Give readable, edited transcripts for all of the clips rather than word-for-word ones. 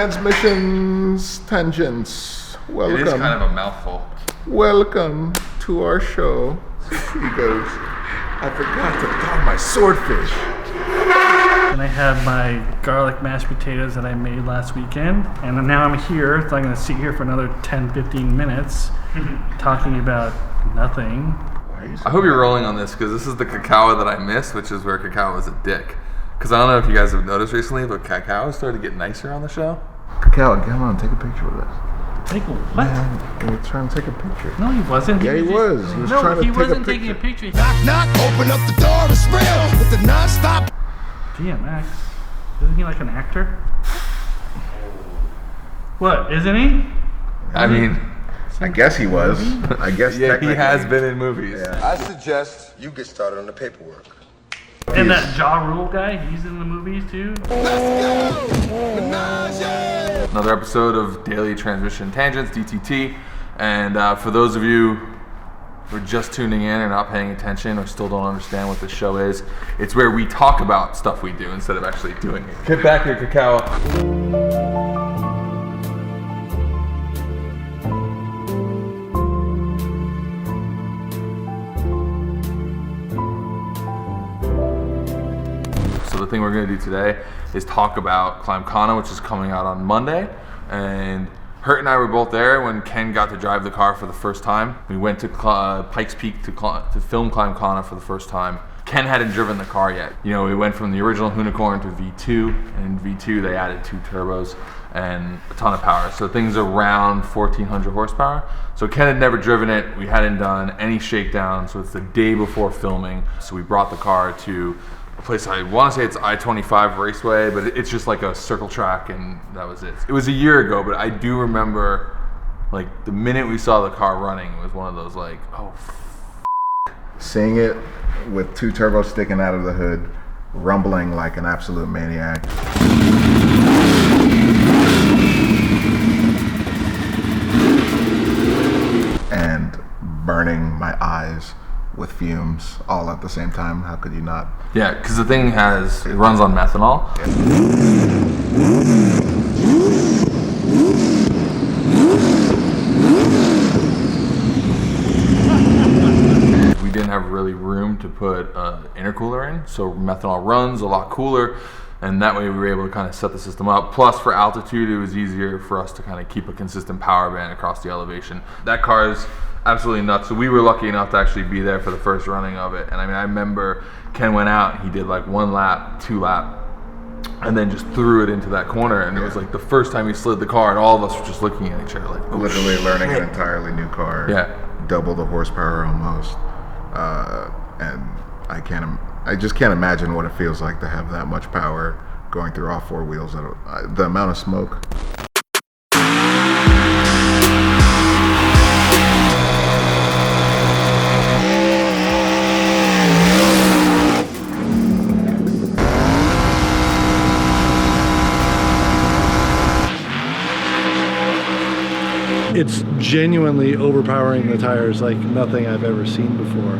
Transmissions, tangents. Welcome. It is kind of a mouthful. Welcome to our show. He goes, I forgot to thaw my swordfish. And I have my garlic mashed potatoes that I made last weekend. And now I'm here, so I'm going to sit here for another 10-15 minutes talking about nothing. I hope you're rolling on this because this is the cacao that I missed, which is where cacao was a dick. Because I don't know if you guys have noticed recently, but cacao started to get nicer on the show. Cacao, come on, take a picture with us. Take what? Man, he was trying to take a picture. No, he wasn't. Yeah, he was. He was trying to take a picture. No, he wasn't taking a picture. Knock, knock, open up the door, it's real with the non-stop. DMX. Isn't he like an actor? What, isn't he? I mean, I guess he was. I guess yeah, he has been in movies. Yeah. I suggest you get started on the paperwork. And that Ja Rule guy, he's in the movies too. Let's go! Menage! Another episode of Daily Transmission Tangents, DTT. And for those of you who are just tuning in or not paying attention or still don't understand what this show is, it's where we talk about stuff we do instead of actually doing it. Get back here, cacao. So the thing we're going to do today is talk about Climbkhana, which is coming out on Monday. And Hurt and I were both there when Ken got to drive the car for the first time. We went to Pikes Peak to film Climbkhana for the first time. Ken hadn't driven the car yet. You know, we went from the original Hoonicorn to V2, and in V2 they added 2 turbos and a ton of power. So things around 1,400 horsepower. So Ken had never driven it. We hadn't done any shakedown, so it's the day before filming. So we brought the car to a place, I want to say it's I-25 Raceway, but it's just like a circle track, and that was it. It was a year ago, but I do remember, like, the minute we saw the car running, it was one of those, like, oh, Seeing it with 2 turbos sticking out of the hood, rumbling like an absolute maniac. And burning my eyes with fumes all at the same time. How could you not? yeah, because the thing it runs on methanol. We didn't have really room to put an intercooler in, so methanol runs a lot cooler, and that way we were able to kind of set the system up. Plus, for altitude, it was easier for us to kind of keep a consistent power band across the elevation. That car is absolutely nuts. So we were lucky enough to actually be there for the first running of it. And I mean, I remember Ken went out, he did like 1 lap, 2 lap, and then just threw it into that corner. And it was like the first time he slid the car, and all of us were just looking at each other like, oh, Literally shit. learning an entirely new car. Yeah. Double the horsepower almost. And I just can't imagine what it feels like to have that much power going through all 4 wheels. The amount of smoke. It's genuinely overpowering the tires like nothing I've ever seen before.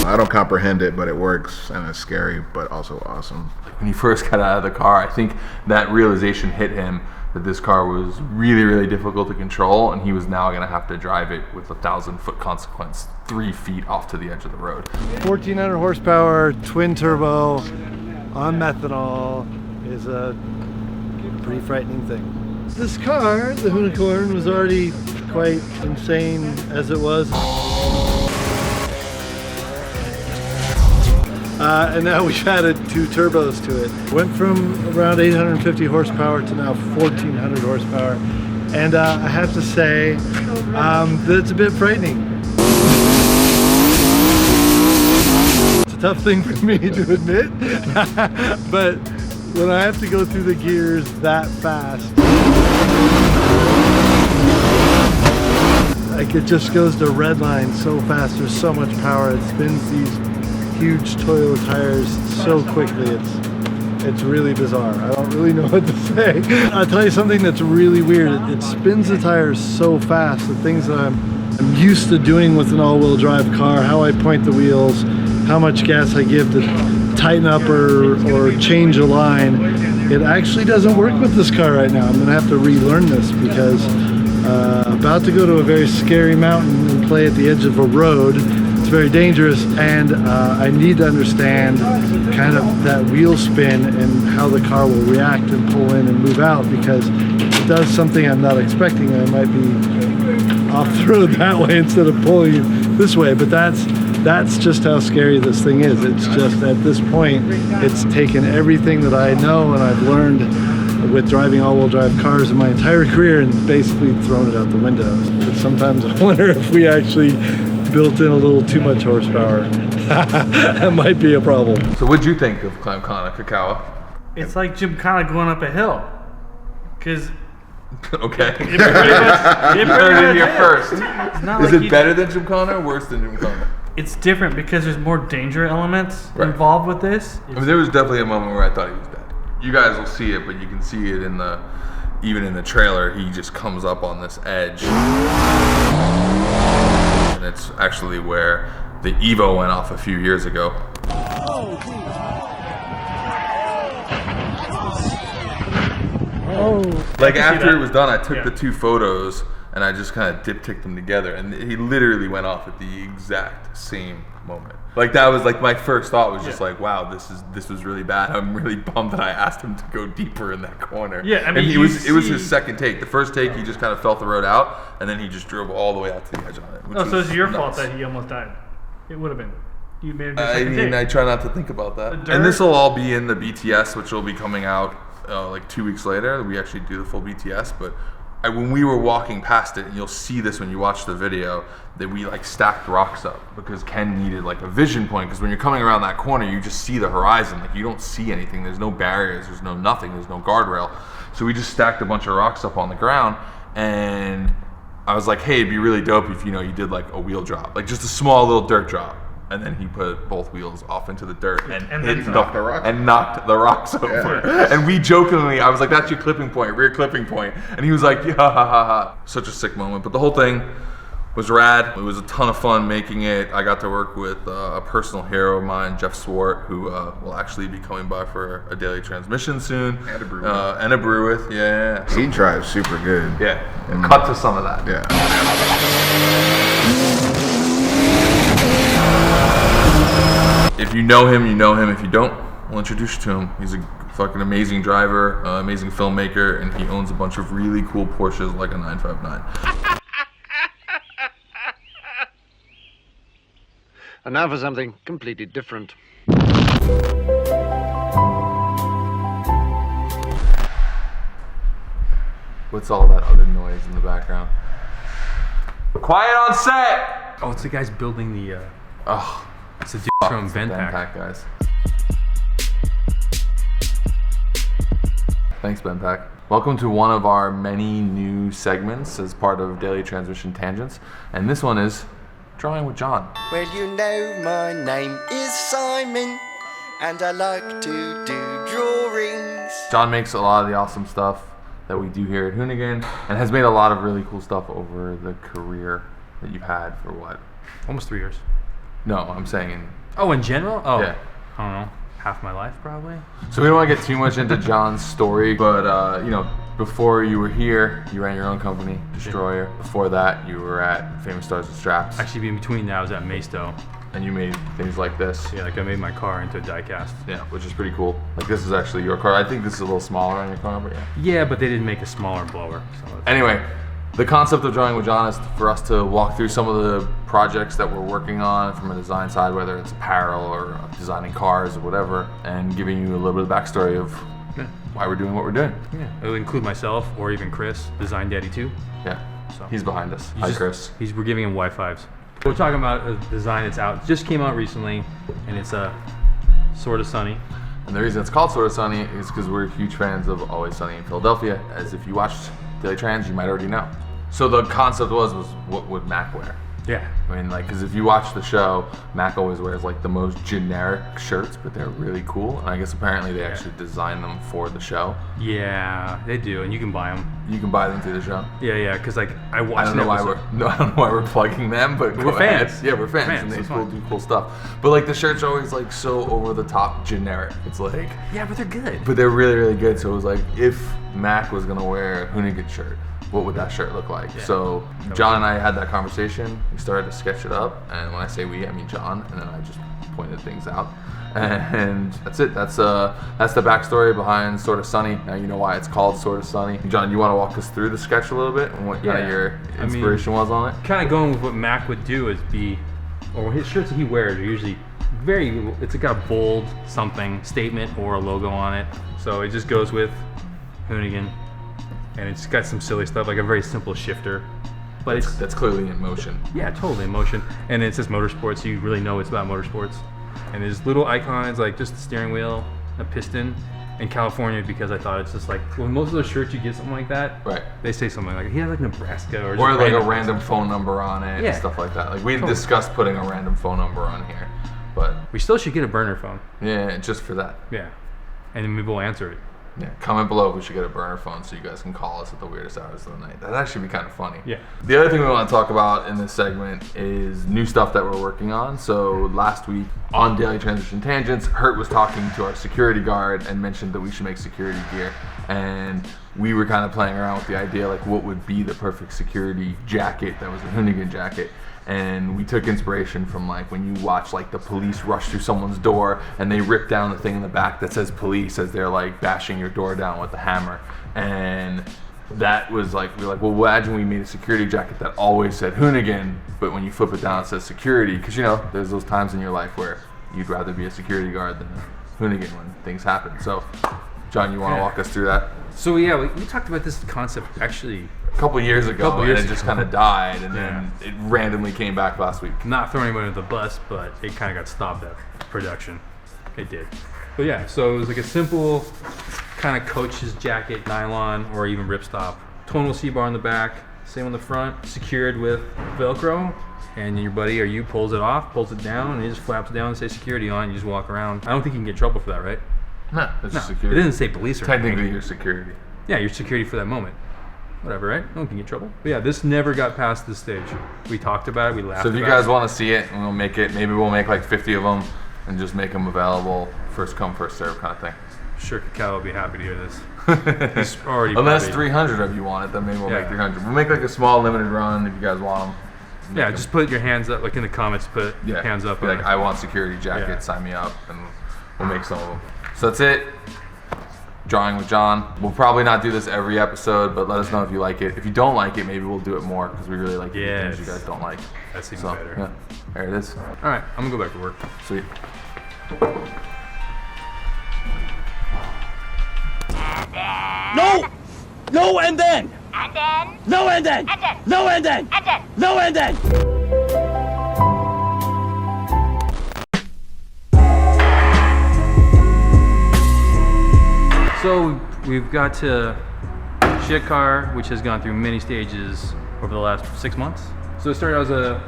I don't comprehend it, but it works, and it's scary, but also awesome. When he first got out of the car, I think that realization hit him that this car was really, really difficult to control, and he was now going to have to drive it with 1,000-foot consequence 3 feet off to the edge of the road. 1,400 horsepower, twin turbo, on methanol is a pretty frightening thing. This car, the Hoonicorn, was already quite insane as it was. And now we've added 2 turbos to it. Went from around 850 horsepower to now 1,400 horsepower. And I have to say that it's a bit frightening. tough thing for me to admit. But when I have to go through the gears that fast, like it just goes to red line so fast. There's so much power. It spins these huge Toyota tires so quickly. It's really bizarre. I don't really know what to say. I'll tell you something that's really weird. It spins the tires so fast. The things that I'm used to doing with an all-wheel drive car, how I point the wheels, how much gas I give to tighten up or change a line, it actually doesn't work with this car right now. I'm gonna have to relearn this because about to go to a very scary mountain and play at the edge of a road. It's very dangerous, and I need to understand kind of that wheel spin and how the car will react and pull in and move out, because it does something I'm not expecting. I might be off the road that way instead of pulling this way, but that's just how scary this thing is. It's just at this point, it's taken everything that I know and I've learned with driving all-wheel drive cars in my entire career and basically thrown it out the window. But sometimes I wonder if we actually built in a little too much horsepower. That might be a problem. So what'd you think of Climbkhana Cacao? It's like Gymkhana going up a hill. Because Okay. it pretty much Here first. It's not Is like it better than Gymkhana or worse than Gymkhana? It's different because there's more danger elements involved with this. I mean, there was definitely a moment where I thought he was dead. You guys will see it, but you can see it in the, even in the trailer, he just comes up on this edge. And it's actually where the Evo went off a few years ago. Like after it was done, I took the two photos and I just kind of diptyched them together, and he literally went off at the exact same moment. Like that was like my first thought was just like, wow, this was really bad. I'm really bummed that I asked him to go deeper in that corner. Yeah, I mean, and it was his second take. The first take, he just kind of felt the road out, and then he just drove all the way out to the edge on it. Oh, so it's your fault that he almost died. It would have been. You made a good second take. I try not to think about that. And this will all be in the BTS, which will be coming out like 2 weeks later. We actually do the full BTS, but when we were walking past it, and you'll see this when you watch the video, that we like stacked rocks up because Ken needed like a vision point, because when you're coming around that corner, you just see the horizon. Like you don't see anything. There's no barriers. There's no nothing. There's no guardrail. So we just stacked a bunch of rocks up on the ground, and I was like, hey, it'd be really dope if you did like a wheel drop, like just a small little dirt drop. And then he put both wheels off into the dirt and knocked the rocks over. Yeah. And we jokingly, I was like, that's your clipping point, rear clipping point. And he was like, yeah, ha, ha, ha. Such a sick moment. But the whole thing was rad. It was a ton of fun making it. I got to work with a personal hero of mine, Jeff Swart, who will actually be coming by for a daily transmission soon. And a brew with. And a brew with, yeah. He drives super good. Yeah. Cut to some of that. Yeah. If you know him, you know him. If you don't, I'll introduce you to him. He's a fucking amazing driver, amazing filmmaker, and he owns a bunch of really cool Porsches like a 959. And now for something completely different. What's all that other noise in the background? Quiet on set! Oh, it's the guys building the, Oh. It's a dude from Benpack. Guys. Thanks, Benpack. Welcome to one of our many new segments as part of Daily Transmission Tangents. And this one is Drawing with John. Well, you know my name is Simon, and I like to do drawings. John makes a lot of the awesome stuff that we do here at Hoonigan, and has made a lot of really cool stuff over the career that you've had for what? Almost 3 years. No, I'm saying in... Oh, in general? Oh, yeah. I don't know. Half my life, probably. So we don't want to get too much into John's story, but, before you were here, you ran your own company, Destroyer. Before that, you were at Famous Stars and Straps. Actually, in between that, I was at Maisto. And you made things like this. Yeah, like I made my car into a die-cast. Yeah, which is pretty cool. Like this is actually your car. I think this is a little smaller on your car, but yeah. Yeah, but they didn't make a smaller blower. So anyway. The concept of Drawing with John is for us to walk through some of the projects that we're working on from a design side, whether it's apparel or designing cars or whatever, and giving you a little bit of backstory of why we're doing what we're doing. Yeah, it'll include myself or even Chris, Design Daddy 2. Yeah, so he's behind us. Hi, Chris. We're giving him Y5s. We're talking about a design that's out, just came out recently, and it's sort of sunny. And the reason it's called Sort of Sunny is because we're huge fans of Always Sunny in Philadelphia, as if you watched Daily Trans, you might already know. So the concept was what would Mac wear? Yeah. I mean, like, because if you watch the show, Mac always wears like the most generic shirts, but they're really cool. And I guess apparently they actually designed them for the show. Yeah, they do, and you can buy them. You can buy them through the show. Yeah, because like I watched. I don't know why we're plugging them, but we're fans. Yeah, we're fans, and they do cool stuff. But like the shirts are always like so over the top generic. It's like yeah, but they're good. But they're really, really good. So it was like if Mac was gonna wear a Hoonigan shirt, what would that shirt look like? Yeah. So John and I had that conversation. We started to sketch it up, and when I say we, I mean John, and then I just pointed things out. And that's it. That's the backstory behind Sort of Sunny. Now you know why it's called Sort of Sunny. John, you want to walk us through the sketch a little bit and what kind of your inspiration was on it? Kind of going with what Mac would do is or his shirts that he wears are usually it's got a bold something statement or a logo on it. So it just goes with Hoonigan, and it's got some silly stuff like a very simple shifter. But that's clearly in motion. Yeah, totally in motion. And it says motorsports, so you really know it's about motorsports. And there's little icons like just the steering wheel, a piston, in California because I thought it's just like, well, most of those shirts you get something like that. Right. They say something like he has like Nebraska or like a random phone number on it and stuff like that. Like we discussed putting a random phone number on here, but we still should get a burner phone. Yeah, just for that. Yeah, and then maybe we'll answer it. Yeah, comment below if we should get a burner phone so you guys can call us at the weirdest hours of the night. That'd actually be kind of funny. Yeah. The other thing we want to talk about in this segment is new stuff that we're working on. So last week on Daily Transition Tangents, Hurt was talking to our security guard and mentioned that we should make security gear. And we were kind of playing around with the idea like what would be the perfect security jacket that was a Hoonigan jacket. And we took inspiration from like when you watch like the police rush through someone's door and they rip down the thing in the back that says police as they're like bashing your door down with the hammer. And that was like, we were like, well, imagine we made a security jacket that always said Hoonigan, but when you flip it down it says security, because you know there's those times in your life where you'd rather be a security guard than a Hoonigan when things happen. So John, you want to walk us through that? So yeah, we talked about this concept actually a couple years ago, and it just kind of died, and then it randomly came back last week. Not throwing anybody under the bus, but it kind of got stopped at production. It did. But yeah, so it was like a simple kind of coach's jacket, nylon or even ripstop. Tonal C-bar on the back, same on the front, secured with Velcro. And your buddy or you pulls it off, pulls it down, and it just flaps down and says security on. You just walk around. I don't think you can get in trouble for that, right? No, it's just security. It didn't say police or anything. Technically, you're security. Yeah, you're security for that moment. Whatever, right? No one can get in trouble. But yeah, this never got past this stage. We talked about it, we laughed about it. So if you guys want to see it, and we'll make it, maybe we'll make like 50 of them and just make them available, first come, first serve kind of thing. Sure, Cacao will be happy to hear this. He's already Unless 300 of you want it, then maybe we'll make 300. We'll make like a small limited run if you guys want them. Yeah, just put your hands up, like in the comments, put hands up. Be like, I want security jacket, sign me up, and we'll make some of them. So that's it. Drawing with John. We'll probably not do this every episode, but let us know if you like it. If you don't like it, maybe we'll do it more because we really like the things you guys don't like. That's even better. Yeah, there it is. All right, I'm gonna go back to work. Sweet. No! No and then! And then? No and then! And then! No and then! And then! No and then! So we've got to tCar, which has gone through many stages over the last 6 months. So it started as a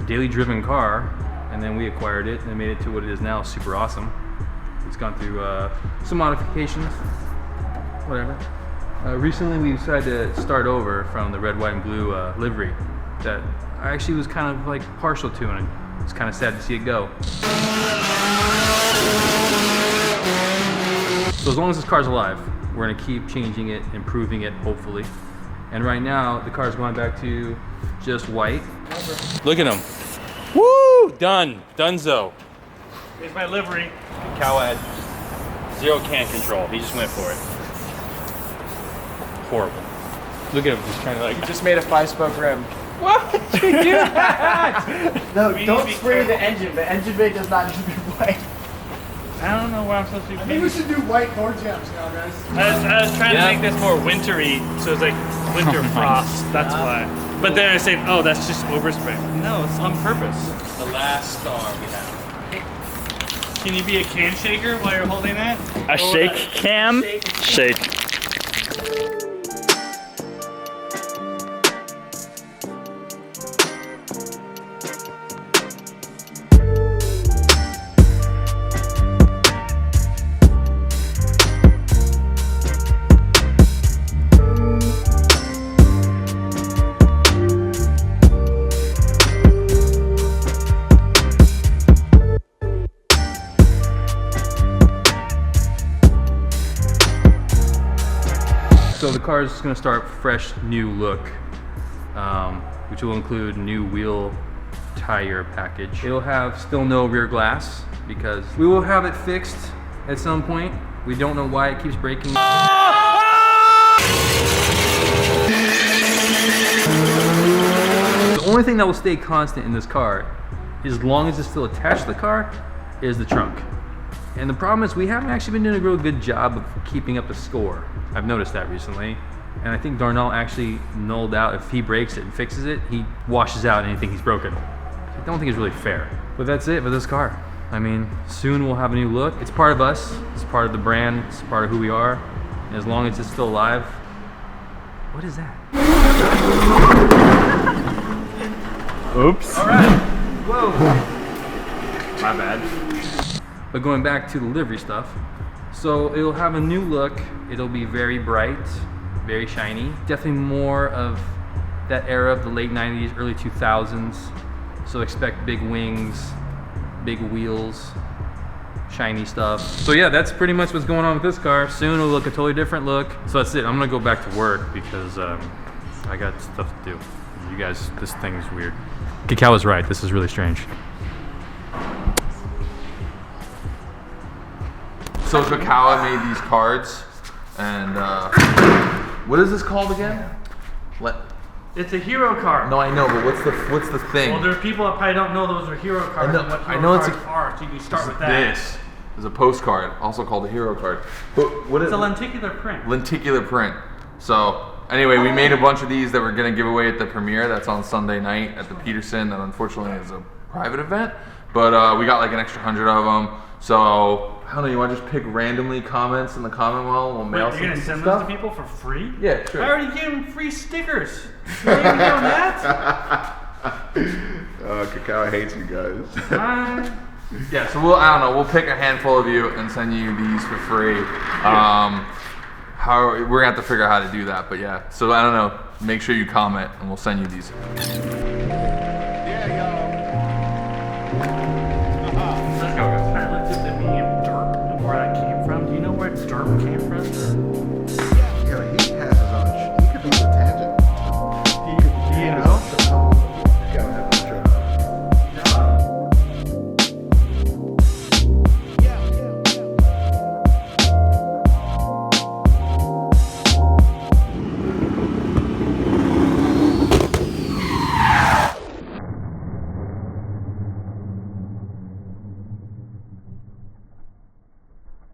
daily driven car, and then we acquired it and made it to what it is now, super awesome. It's gone through some modifications, whatever. Recently we decided to start over from the red, white, and blue livery that I actually was kind of like partial to, and it's kind of sad to see it go. So as long as this car's alive, we're gonna keep changing it, improving it, hopefully. And right now, the car's going back to just white. Look at him. Woo! Done. Donezo. Here's my livery. Cow had zero can control. He just went for it. Horrible. Look at him, just trying to like... You just made a 5-spoke rim. Why would you do that? No, don't spray the engine. The engine bay does not need to be white. I don't know what I'm supposed to do. I think we should do white door jams now, guys. I was trying to make this more wintry, so it's like winter frost. That's why. But then I say, oh, that's just overspray. No, it's on purpose. The last star we have. Can you be a can shaker while you're holding that? A shake cam? Shake. So the car is going to start fresh new look, which will include new wheel tire package. It'll have still no rear glass because we will have it fixed at some point. We don't know why it keeps breaking. The only thing that will stay constant in this car, as long as it's still attached to the car, is the trunk. And the problem is we haven't actually been doing a real good job of keeping up the score. I've noticed that recently. And I think Darnell actually nulled out, if he breaks it and fixes it, he washes out anything he's broken. I don't think it's really fair. But that's it for this car. I mean, soon we'll have a new look. It's part of us, it's part of the brand, it's part of who we are. And as long as it's still alive, what is that? Oops. All right. Whoa. My bad. But going back to the livery stuff, so it'll have a new look. It'll be very bright, very shiny. Definitely more of that era of the late 90s, early 2000s. So expect big wings, big wheels, shiny stuff. So yeah, that's pretty much what's going on with this car. Soon it'll look a totally different look. So that's it. I'm gonna go back to work because I got stuff to do. You guys, this thing's weird. Cacao was right. This is really strange. So Cacao made these cards, and what is this called again? It's a hero card. No, I know, but what's the thing? Well, there are people that probably don't know those are hero cards. And what hero cards are, so you can start with that. This is a postcard, also called a hero card. But what it's a lenticular print. Lenticular print. So anyway, we made a bunch of these that we're gonna give away at the premiere. That's on Sunday night at the Peterson. That unfortunately is a private event, but we got like an extra 100 of them. So I don't know. You want to just pick randomly comments in the comment wall? We'll mail some You're gonna send those to people for free? Yeah, sure. I already gave them free stickers. You didn't even know that? Cacao hates you guys. Yeah, so I don't know. We'll pick a handful of you and send you these for free. We're gonna have to figure out how to do that, but yeah. So I don't know. Make sure you comment, and we'll send you these. Yeah, y'all.